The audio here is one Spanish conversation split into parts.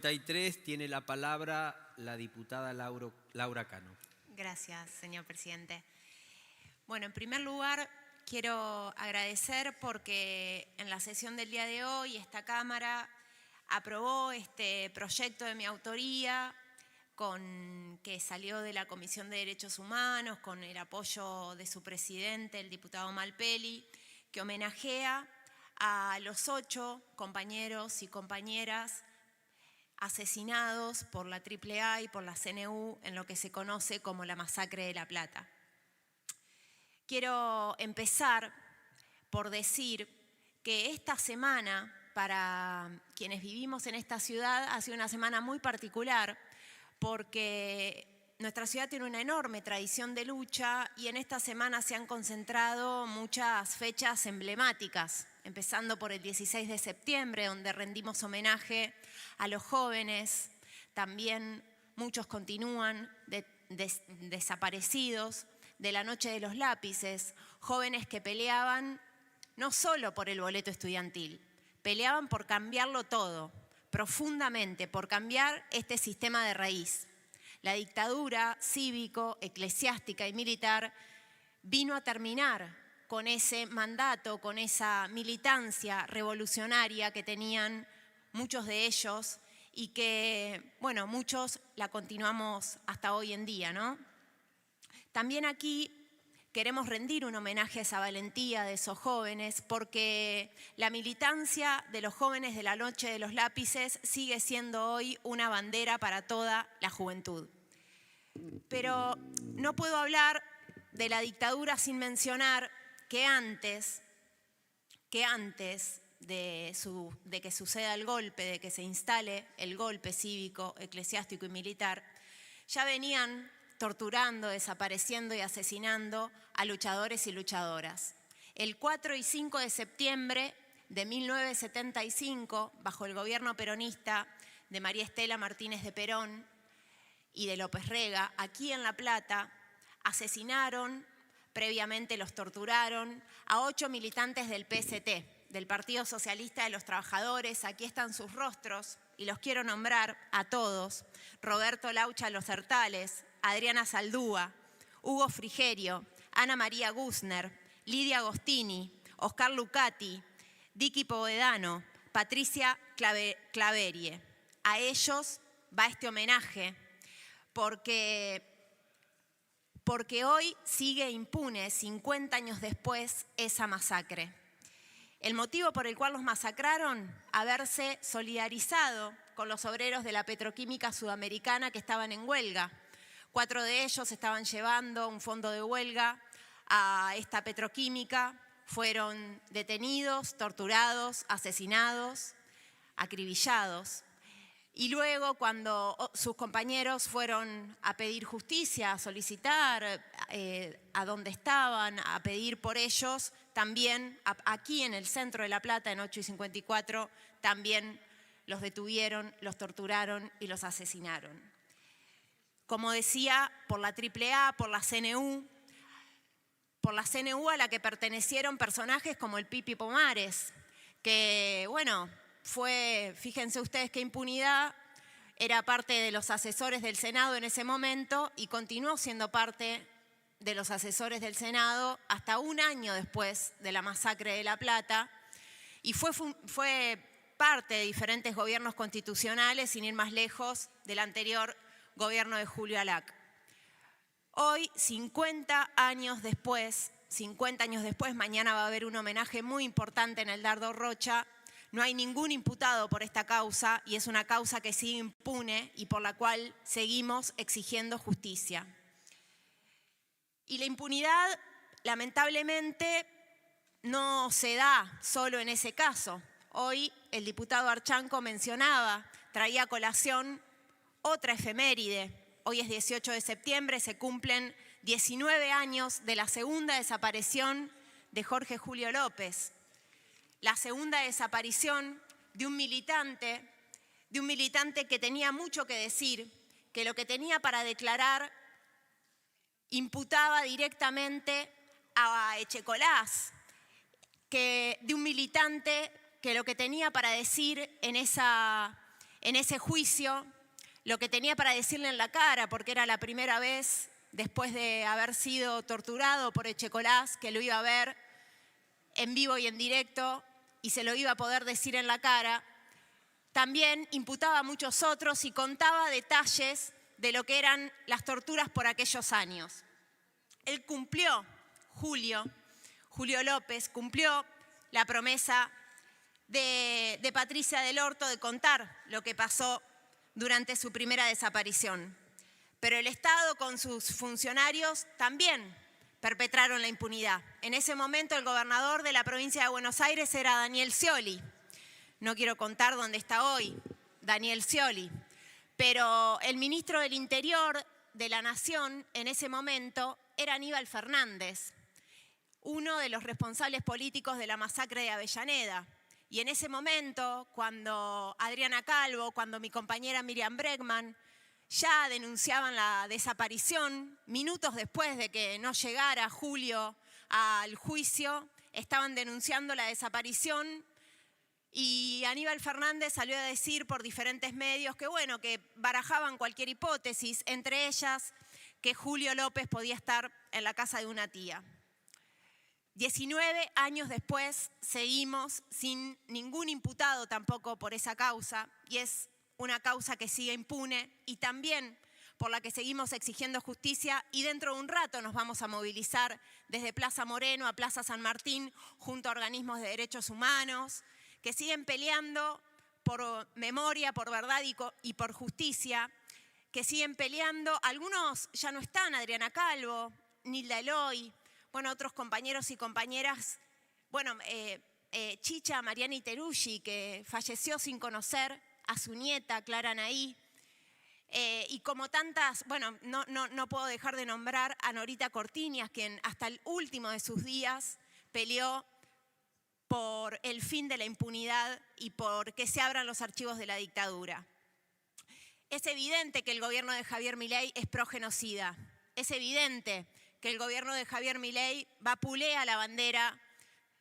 33 tiene la palabra la diputada Laura Cano. Gracias, señor presidente. Bueno, en primer lugar, quiero agradecer porque en la sesión del día de hoy esta Cámara aprobó este proyecto de mi autoría que salió de la Comisión de Derechos Humanos con el apoyo de su presidente, el diputado Malpeli, que homenajea a los 8 compañeros y compañeras asesinados por la AAA y por la CNU en lo que se conoce como la Masacre de La Plata. Quiero empezar por decir que esta semana, para quienes vivimos en esta ciudad, ha sido una semana muy particular porque nuestra ciudad tiene una enorme tradición de lucha y en esta semana se han concentrado muchas fechas emblemáticas, empezando por el 16 de septiembre, donde rendimos homenaje a los jóvenes. También muchos continúan desaparecidos de la Noche de los Lápices, jóvenes que peleaban no solo por el boleto estudiantil, peleaban por cambiarlo todo, profundamente, por cambiar este sistema de raíz. La dictadura cívico, eclesiástica y militar vino a terminar con ese mandato, con esa militancia revolucionaria que tenían muchos de ellos y que, bueno, muchos la continuamos hasta hoy en día, ¿no? También aquí queremos rendir un homenaje a esa valentía de esos jóvenes porque la militancia de los jóvenes de la Noche de los Lápices sigue siendo hoy una bandera para toda la juventud. Pero no puedo hablar de la dictadura sin mencionar que antes de que suceda el golpe, de que se instale el golpe cívico, eclesiástico y militar, ya venían torturando, desapareciendo y asesinando a luchadores y luchadoras. El 4 y 5 de septiembre de 1975, bajo el gobierno peronista de María Estela Martínez de Perón y de López Rega, aquí en La Plata, asesinaron, previamente los torturaron, a 8 militantes del PST, del Partido Socialista de los Trabajadores. Aquí están sus rostros y los quiero nombrar a todos: Roberto Laucha Los Hertales, Adriana Saldúa, Hugo Frigerio, Ana María Guzner, Lidia Agostini, Oscar Lucati, Dicky Povedano, Patricia Claverie. A ellos va este homenaje porque hoy sigue impune, 50 años después, esa masacre. El motivo por el cual los masacraron, haberse solidarizado con los obreros de la petroquímica sudamericana que estaban en huelga. 4 de ellos estaban llevando un fondo de huelga a esta petroquímica, fueron detenidos, torturados, asesinados, acribillados. Y luego, cuando sus compañeros fueron a pedir justicia, a solicitar a dónde estaban, a pedir por ellos, también aquí en el centro de La Plata, en 8 y 54, también los detuvieron, los torturaron y los asesinaron. Como decía, por la AAA, por la CNU a la que pertenecieron personajes como el Pipi Pomares, que, bueno, fíjense ustedes qué impunidad, era parte de los asesores del Senado en ese momento y continuó siendo parte de los asesores del Senado hasta un año después de la masacre de La Plata, y fue parte de diferentes gobiernos constitucionales, sin ir más lejos, del anterior gobierno de Julio Alac. Hoy, 50 años después, mañana va a haber un homenaje muy importante en el Dardo Rocha. No hay ningún imputado por esta causa y es una causa que sigue impune y por la cual seguimos exigiendo justicia. Y la impunidad, lamentablemente, no se da solo en ese caso. Hoy el diputado Archanco traía a colación otra efeméride. Hoy es 18 de septiembre, se cumplen 19 años de la segunda desaparición de Jorge Julio López. La segunda desaparición de un militante que tenía mucho que decir, que lo que tenía para declarar imputaba directamente a Echecolás, de un militante que lo que tenía para decir en esa en ese juicio lo que tenía para decirle en la cara, porque era la primera vez después de haber sido torturado por Echecolás que lo iba a ver en vivo y en directo y se lo iba a poder decir en la cara. También imputaba a muchos otros y contaba detalles de lo que eran las torturas por aquellos años. Él cumplió, Julio López, cumplió la promesa de Patricia del Orto de contar lo que pasó durante su primera desaparición. Pero el Estado con sus funcionarios también perpetraron la impunidad. En ese momento el gobernador de la provincia de Buenos Aires era Daniel Scioli. No quiero contar dónde está hoy Daniel Scioli, pero el ministro del Interior de la Nación en ese momento era Aníbal Fernández, uno de los responsables políticos de la masacre de Avellaneda. Y en ese momento, cuando Adriana Calvo, cuando mi compañera Miriam Bregman ya denunciaban la desaparición, minutos después de que no llegara Julio al juicio, estaban denunciando la desaparición y Aníbal Fernández salió a decir por diferentes medios que, bueno, que barajaban cualquier hipótesis, entre ellas que Julio López podía estar en la casa de una tía. 19 años después seguimos sin ningún imputado tampoco por esa causa y es una causa que sigue impune y también por la que seguimos exigiendo justicia y dentro de un rato nos vamos a movilizar desde Plaza Moreno a Plaza San Martín junto a organismos de derechos humanos que siguen peleando por memoria, por verdad y por justicia, que siguen peleando. Algunos ya no están, Adriana Calvo, Nilda Eloy, bueno, otros compañeros y compañeras, bueno, Chicha Mariani Teruggi, que falleció sin conocer a su nieta, Clara Naí, y como tantas, bueno, no puedo dejar de nombrar a Norita Cortiñas, quien hasta el último de sus días peleó por el fin de la impunidad y por que se abran los archivos de la dictadura. Es evidente que el gobierno de Javier Milei es progenocida. Es evidente que el gobierno de Javier Milei vapulea la bandera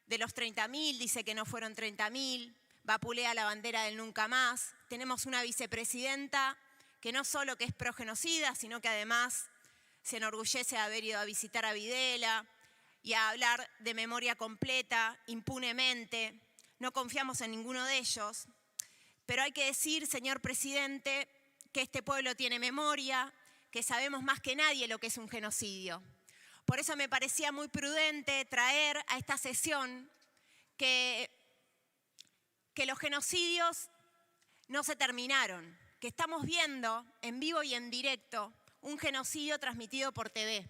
de los 30.000, dice que no fueron 30.000, vapulea la bandera del nunca más. Tenemos una vicepresidenta que no solo que es progenocida, sino que además se enorgullece de haber ido a visitar a Videla y a hablar de memoria completa, impunemente. No confiamos en ninguno de ellos, pero hay que decir, señor presidente, que este pueblo tiene memoria, que sabemos más que nadie lo que es un genocidio. Por eso me parecía muy prudente traer a esta sesión que los genocidios no se terminaron, que estamos viendo en vivo y en directo un genocidio transmitido por TV,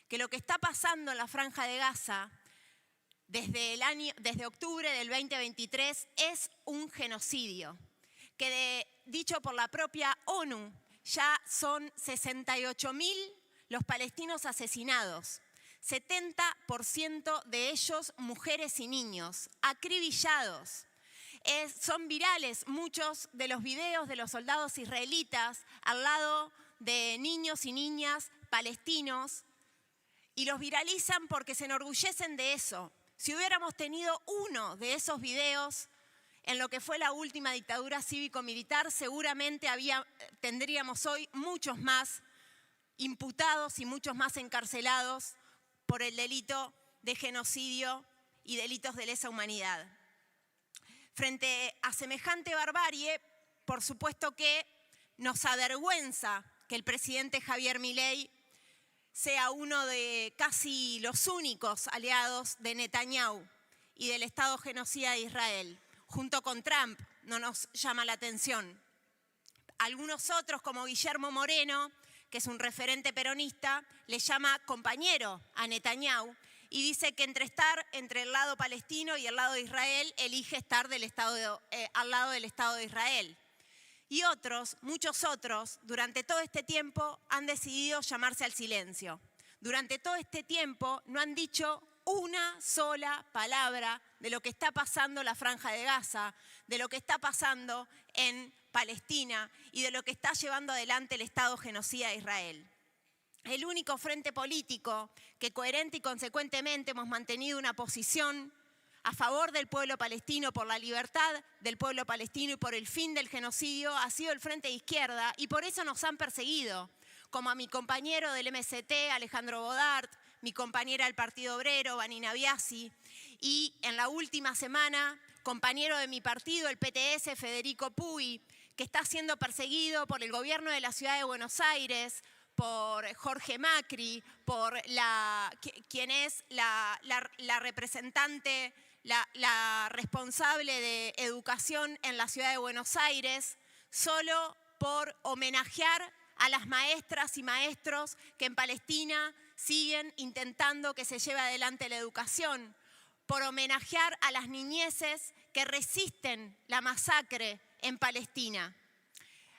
que lo que está pasando en la Franja de Gaza desde octubre del 2023 es un genocidio, que dicho por la propia ONU, ya son 68.000 los palestinos asesinados, 70% de ellos mujeres y niños, acribillados. Son virales muchos de los videos de los soldados israelitas al lado de niños y niñas palestinos y los viralizan porque se enorgullecen de eso. Si hubiéramos tenido uno de esos videos en lo que fue la última dictadura cívico-militar, seguramente tendríamos hoy muchos más imputados y muchos más encarcelados por el delito de genocidio y delitos de lesa humanidad. Frente a semejante barbarie, por supuesto que nos avergüenza que el presidente Javier Milei sea uno de casi los únicos aliados de Netanyahu y del Estado genocida de Israel. Junto con Trump, no nos llama la atención. Algunos otros, como Guillermo Moreno, que es un referente peronista, le llama compañero a Netanyahu y dice que estar entre el lado palestino y el lado de Israel, elige estar al lado del Estado de Israel. Y otros, muchos otros, durante todo este tiempo han decidido llamarse al silencio. Durante todo este tiempo no han dicho una sola palabra de lo que está pasando en la Franja de Gaza, de lo que está pasando en Palestina y de lo que está llevando adelante el Estado genocida de Israel. El único frente político que coherente y consecuentemente hemos mantenido una posición a favor del pueblo palestino, por la libertad del pueblo palestino y por el fin del genocidio ha sido el Frente de Izquierda, y por eso nos han perseguido, como a mi compañero del MST, Alejandro Bodart, mi compañera del Partido Obrero, Vanina Biasi, y en la última semana, compañero de mi partido, el PTS, Federico Puy, que está siendo perseguido por el gobierno de la Ciudad de Buenos Aires, por Jorge Macri, por quien es la representante, la responsable de educación en la Ciudad de Buenos Aires, solo por homenajear a las maestras y maestros que en Palestina siguen intentando que se lleve adelante la educación, por homenajear a las niñeces que resisten la masacre en Palestina.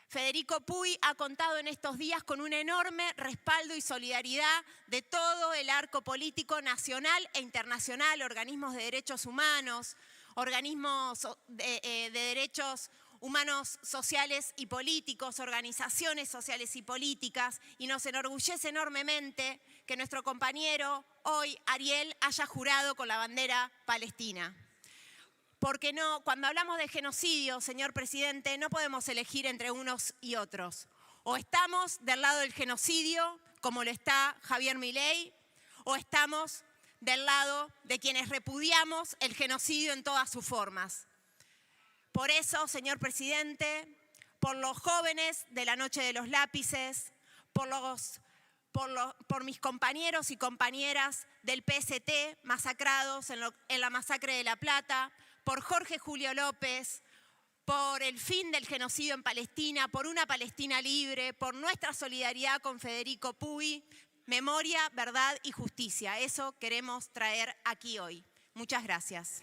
Federico Puy ha contado en estos días con un enorme respaldo y solidaridad de todo el arco político nacional e internacional, organismos de derechos humanos, organismos de derechos humanos sociales y políticos, organizaciones sociales y políticas, y nos enorgullece enormemente que nuestro compañero hoy, Ariel, haya jurado con la bandera palestina. Porque no, cuando hablamos de genocidio, señor presidente, no podemos elegir entre unos y otros. O estamos del lado del genocidio, como lo está Javier Milei, o estamos del lado de quienes repudiamos el genocidio en todas sus formas. Por eso, señor presidente, por los jóvenes de la Noche de los Lápices, por mis compañeros y compañeras del PST masacrados en la masacre de La Plata, por Jorge Julio López, por el fin del genocidio en Palestina, por una Palestina libre, por nuestra solidaridad con Federico Puy, memoria, verdad y justicia. Eso queremos traer aquí hoy. Muchas gracias.